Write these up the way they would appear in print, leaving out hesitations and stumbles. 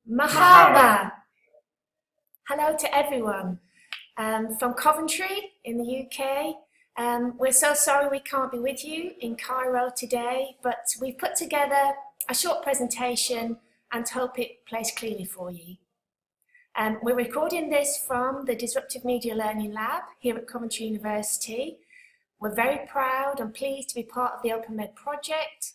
Mahaba! Hello to everyone from Coventry in the UK. We're so sorry we can't be with you in Cairo today, but we've put together a short presentation and hope it plays clearly for you. We're recording this from the Disruptive Media Learning Lab here at Coventry University. We're very proud and pleased to be part of the OpenMed project.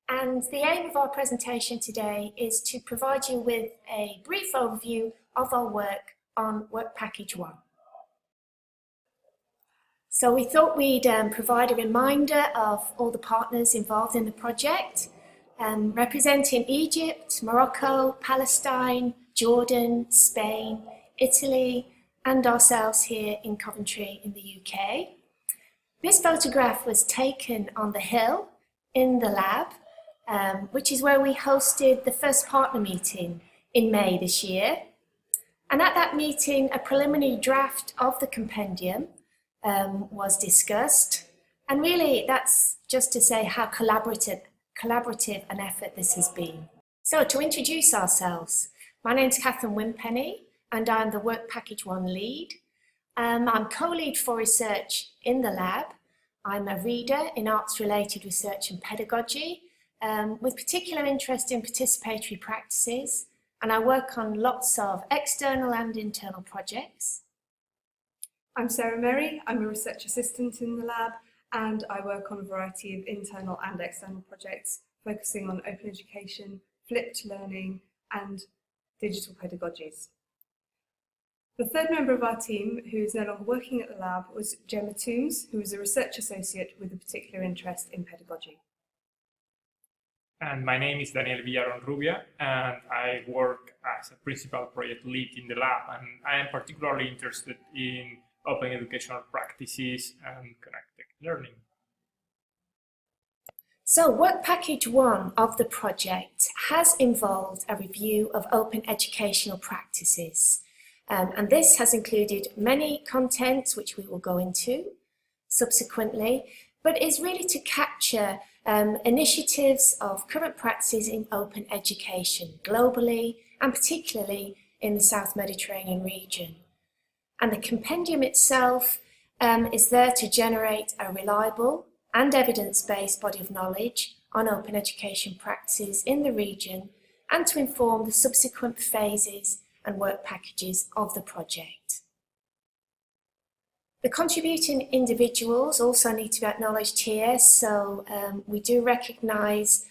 And the aim of our presentation today is to provide you with a brief overview of our work on Work Package 1. So we thought we'd provide a reminder of all the partners involved in the project, representing Egypt, Morocco, Palestine, Jordan, Spain, Italy, and ourselves here in Coventry in the UK. This photograph was taken on the hill in the lab, which is where we hosted the first partner meeting in May this year. And at that meeting, a preliminary draft of the compendium was discussed. And really, that's just to say how collaborative an effort this has been. So to introduce ourselves, my name's Catherine Wimpenny, and I'm the Work Package 1 lead. I'm co-lead for research in the lab. I'm a reader in arts-related research and pedagogy, with particular interest in participatory practices, and I work on lots of external and internal projects. I'm Sarah Merry, I'm a research assistant in the lab, and I work on a variety of internal and external projects focusing on open education, flipped learning, and digital pedagogies. The third member of our team, who is no longer working at the lab, was Gemma Toombs, who was a research associate with a particular interest in pedagogy. And my name is Daniel Villarón-Rubia, and I work as a principal project lead in the lab, and I am particularly interested in open educational practices and connected learning. So Work Package 1 of the project has involved a review of open educational practices. And this has included many contents, which we will go into subsequently, but is really to capture initiatives of current practices in open education globally and particularly in the South Mediterranean region. And the compendium itself is there to generate a reliable and evidence-based body of knowledge on open education practices in the region and to inform the subsequent phases and work packages of the project. The contributing individuals also need to be acknowledged here, so we do recognise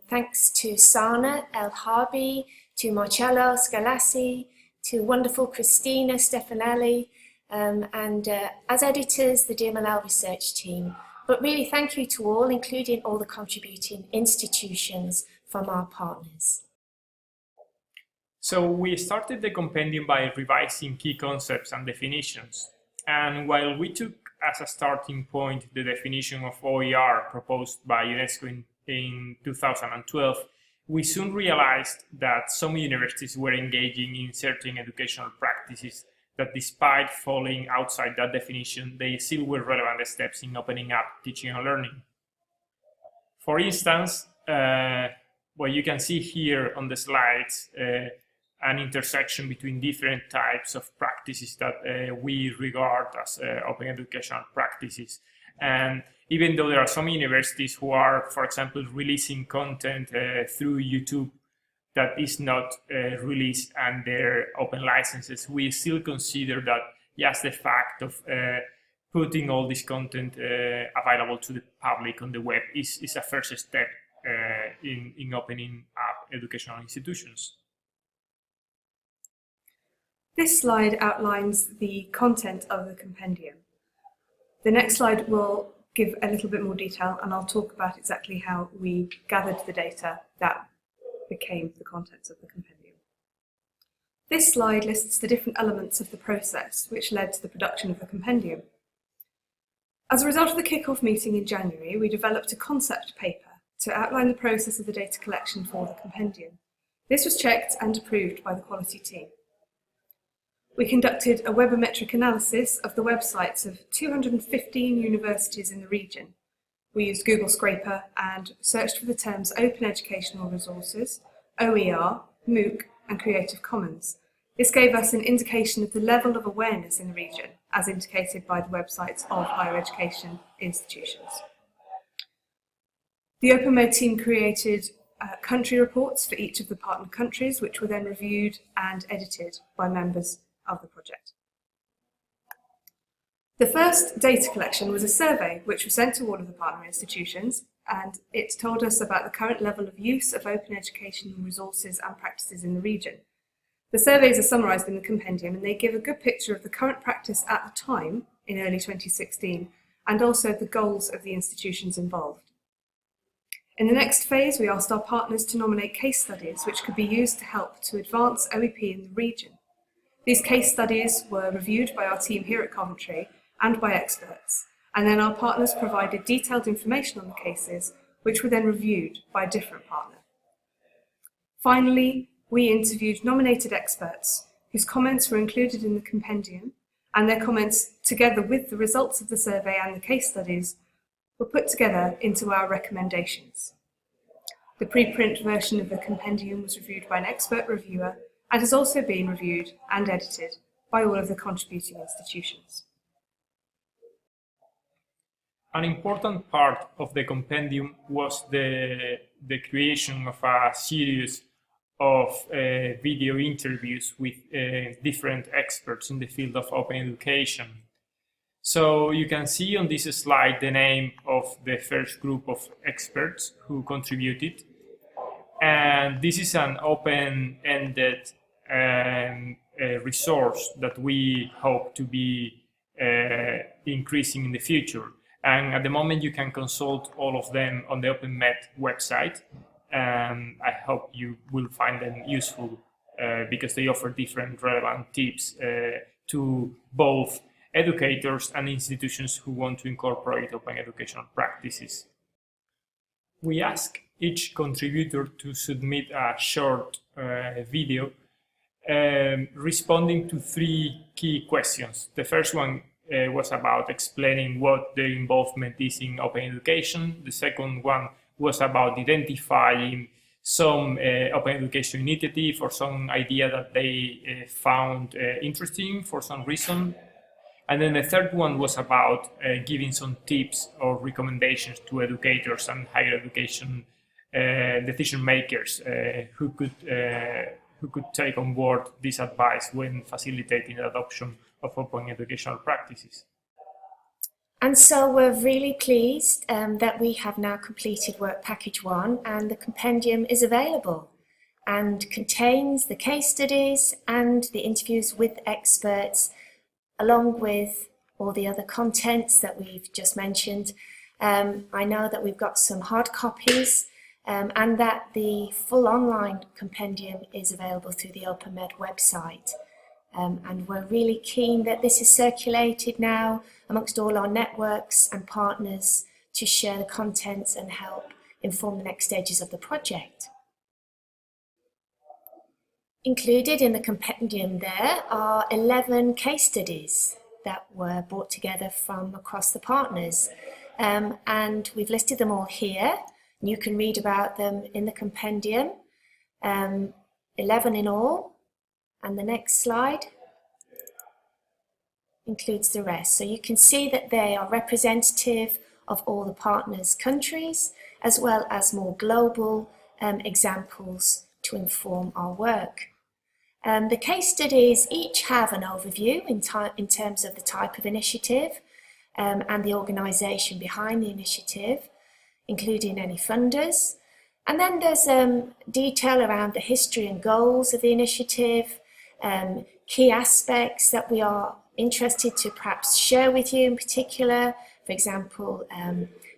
thanks to Sana El Harbi, to Marcello Scalassi, to wonderful Christina Stefanelli, and as editors, the DMLL research team. But really thank you to all, including all the contributing institutions from our partners. So we started the compendium by revising key concepts and definitions. And while we took as a starting point the definition of OER proposed by UNESCO in 2012, we soon realized that some universities were engaging in certain educational practices that, despite falling outside that definition, they still were relevant steps in opening up teaching and learning. For instance, what you can see here on the slides, an intersection between different types of practices that we regard as open educational practices. And even though there are some universities who are, for example, releasing content through YouTube that is not released under open licenses, we still consider that just the fact of putting all this content available to the public on the web is a first step in opening up educational institutions. This slide outlines the content of the compendium. The next slide will give a little bit more detail, and I'll talk about exactly how we gathered the data that became the contents of the compendium. This slide lists the different elements of the process which led to the production of the compendium. As a result of the kick-off meeting in January, we developed a concept paper to outline the process of the data collection for the compendium. This was checked and approved by the quality team. We conducted a webometric analysis of the websites of 215 universities in the region. We used Google Scraper and searched for the terms open educational resources, OER, MOOC, and Creative Commons. This gave us an indication of the level of awareness in the region, as indicated by the websites of higher education institutions. The OpenMed team created country reports for each of the partner countries, which were then reviewed and edited by members of the project. The first data collection was a survey which was sent to all of the partner institutions, and it told us about the current level of use of open educational resources and practices in the region. The surveys are summarised in the compendium, and they give a good picture of the current practice at the time, in early 2016, and also the goals of the institutions involved. In the next phase, we asked our partners to nominate case studies which could be used to help to advance OEP in the region. These case studies were reviewed by our team here at Coventry and by experts, and then our partners provided detailed information on the cases, which were then reviewed by a different partner. Finally, we interviewed nominated experts whose comments were included in the compendium, and their comments, together with the results of the survey and the case studies, were put together into our recommendations. The preprint version of the compendium was reviewed by an expert reviewer and has also been reviewed and edited by all of the contributing institutions. An important part of the compendium was the creation of a series of video interviews with different experts in the field of open education. So you can see on this slide the name of the first group of experts who contributed. And this is an open-ended resource that we hope to be increasing in the future. And at the moment you can consult all of them on the OpenMed website. And I hope you will find them useful because they offer different relevant tips to both educators and institutions who want to incorporate open educational practices. We ask each contributor to submit a short video responding to 3 key questions. The first one was about explaining what their involvement is in open education. The second one was about identifying some open education initiative or some idea that they found interesting for some reason. And then the third one was about giving some tips or recommendations to educators and higher education decision makers who could take on board this advice when facilitating the adoption of open educational practices. And so we're really pleased that we have now completed work package 1, and the compendium is available and contains the case studies and the interviews with experts, along with all the other contents that we've just mentioned. I know that we've got some hard copies and that the full online compendium is available through the OpenMed website. And we're really keen that this is circulated now amongst all our networks and partners to share the contents and help inform the next stages of the project. Included in the compendium there are 11 case studies that were brought together from across the partners. And we've listed them all here. You can read about them in the compendium, 11 in all. And the next slide includes the rest. So you can see that they are representative of all the partners' countries, as well as more global examples to inform our work. The case studies each have an overview in terms of the type of initiative and the organisation behind the initiative, including any funders. And then there's detail around the history and goals of the initiative, key aspects that we are interested to perhaps share with you in particular, for example,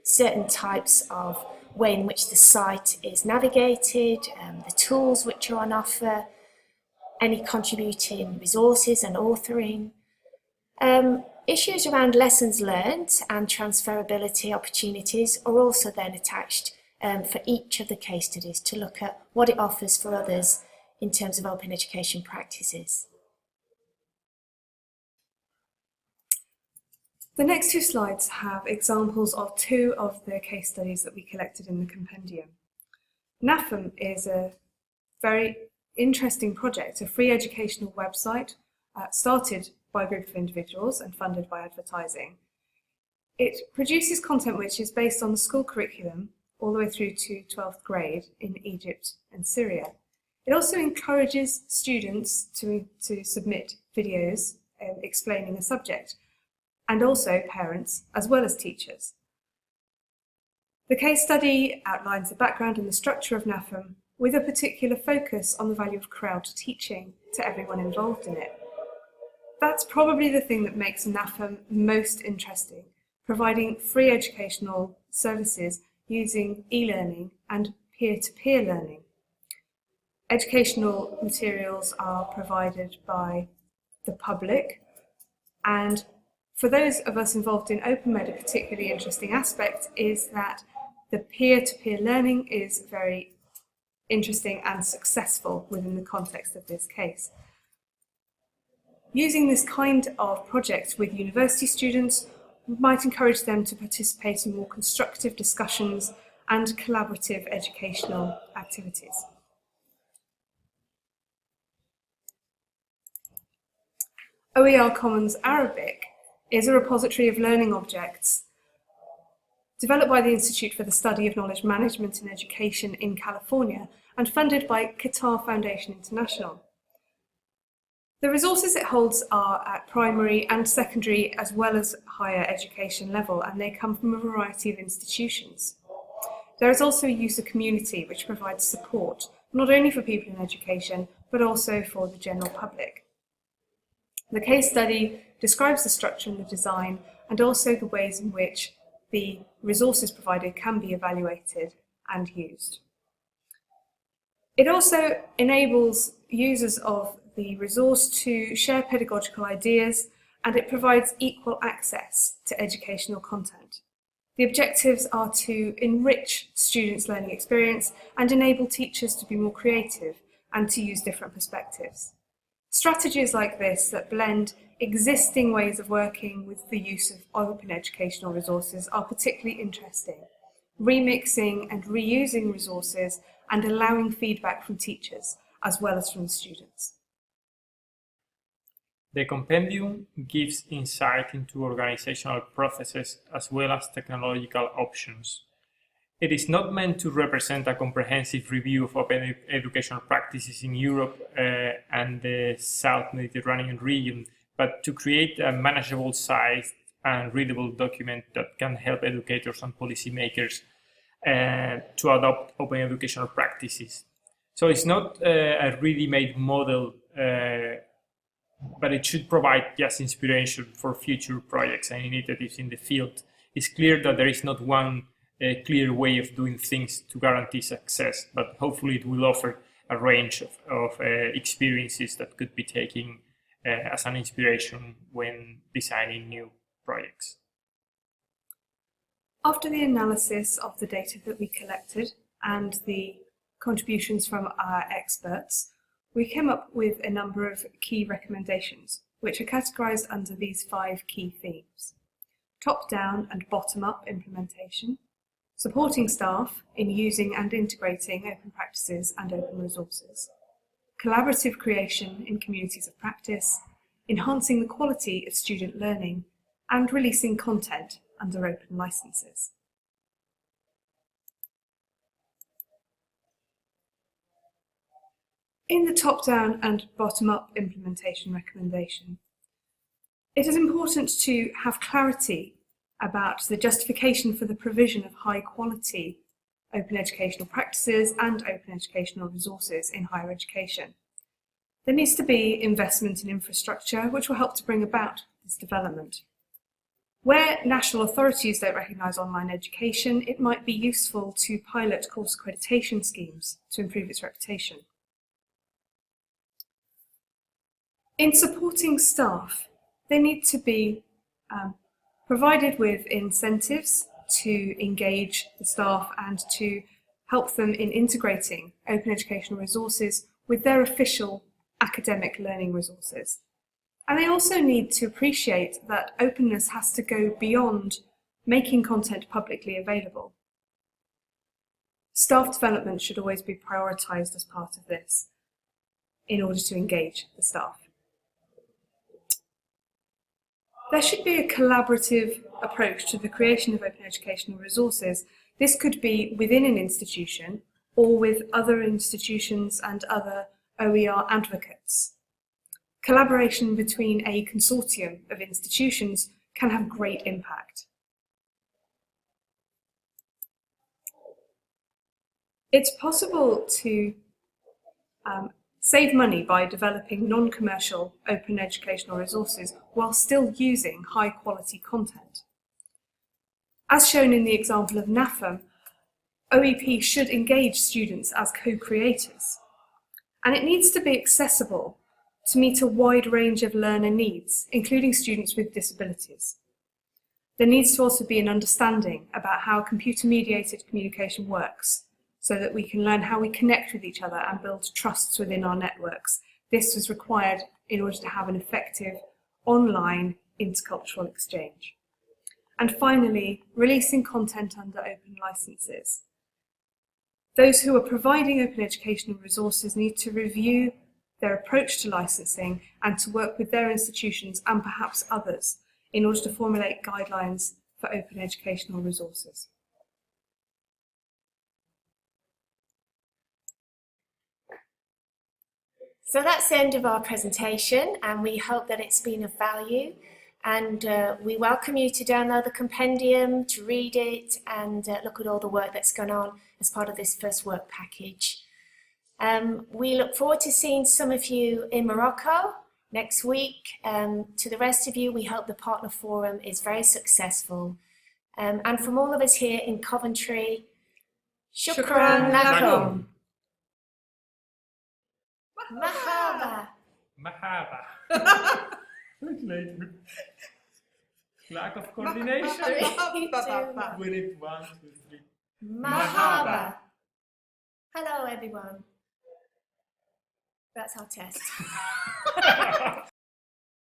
certain types of way in which the site is navigated, the tools which are on offer, any contributing resources and authoring. Issues around lessons learned and transferability opportunities are also then attached for each of the case studies to look at what it offers for others in terms of open education practices. The next 2 slides have examples of 2 of the case studies that we collected in the compendium. NAFM is a very interesting project, a free educational website started by a group of individuals and funded by advertising. It produces content which is based on the school curriculum all the way through to 12th grade in Egypt and Syria. It also encourages students to submit videos explaining a subject, and also parents as well as teachers. The case study outlines the background and the structure of NAFM with a particular focus on the value of crowd teaching to everyone involved in it. That's probably the thing that makes NAFM most interesting, providing free educational services using e-learning and peer-to-peer learning. Educational materials are provided by the public, and for those of us involved in OpenMed, a particularly interesting aspect is that the peer-to-peer learning is very interesting and successful within the context of this case. Using this kind of project with university students might encourage them to participate in more constructive discussions and collaborative educational activities. OER Commons Arabic is a repository of learning objects developed by the Institute for the Study of Knowledge Management in Education in California and funded by Qatar Foundation International. The resources it holds are at primary and secondary as well as higher education level, and they come from a variety of institutions. There is also a user community which provides support not only for people in education but also for the general public. The case study describes the structure and the design and also the ways in which the resources provided can be evaluated and used. It also enables users of the resource to share pedagogical ideas, and it provides equal access to educational content. The objectives are to enrich students' learning experience and enable teachers to be more creative and to use different perspectives. Strategies like this that blend existing ways of working with the use of open educational resources are particularly interesting. Remixing and reusing resources and allowing feedback from teachers as well as from students. The Compendium gives insight into organizational processes as well as technological options. It is not meant to represent a comprehensive review of open educational practices in Europe and the South Mediterranean region, but to create a manageable sized and readable document that can help educators and policymakers to adopt open educational practices. So it's not a ready-made model, but it should provide just inspiration for future projects and initiatives in the field. It's clear that there is not one clear way of doing things to guarantee success, but hopefully it will offer a range of experiences that could be taken as an inspiration when designing new projects. After the analysis of the data that we collected and the contributions from our experts, we came up with a number of key recommendations, which are categorized under these 5 key themes: top-down and bottom-up implementation, supporting staff in using and integrating open practices and open resources, collaborative creation in communities of practice, enhancing the quality of student learning, and releasing content under open licenses. In the top-down and bottom-up implementation recommendation, it is important to have clarity about the justification for the provision of high-quality open educational practices and open educational resources in higher education. There needs to be investment in infrastructure which will help to bring about this development. Where national authorities don't recognise online education, it might be useful to pilot course accreditation schemes to improve its reputation. In supporting staff, they need to be provided with incentives to engage the staff and to help them in integrating open educational resources with their official academic learning resources. And they also need to appreciate that openness has to go beyond making content publicly available. Staff development should always be prioritised as part of this. in order to engage the staff. There should be a collaborative approach to the creation of open educational resources. This could be within an institution or with other institutions and other OER advocates. Collaboration between a consortium of institutions can have great impact. It's possible to save money by developing non-commercial open educational resources while still using high-quality content. As shown in the example of NAFM, OEP should engage students as co-creators, and it needs to be accessible to meet a wide range of learner needs, including students with disabilities. There needs to also be an understanding about how computer-mediated communication works, so that we can learn how we connect with each other and build trusts within our networks. This was required in order to have an effective online intercultural exchange. And finally, releasing content under open licenses. Those who are providing open educational resources need to review their approach to licensing and to work with their institutions and perhaps others in order to formulate guidelines for open educational resources. So that's the end of our presentation, and we hope that it's been of value. And we welcome you to download the compendium, to read it, and look at all the work that's gone on as part of this first work package. We look forward to seeing some of you in Morocco next week. To the rest of you, we hope the Partner Forum is very successful. And from all of us here in Coventry, shukran lakum. Mahaba. Mahaba. Lack of coordination. 3, 2, We need 1, 2, 3. Mahaba. Hello, everyone. That's our test.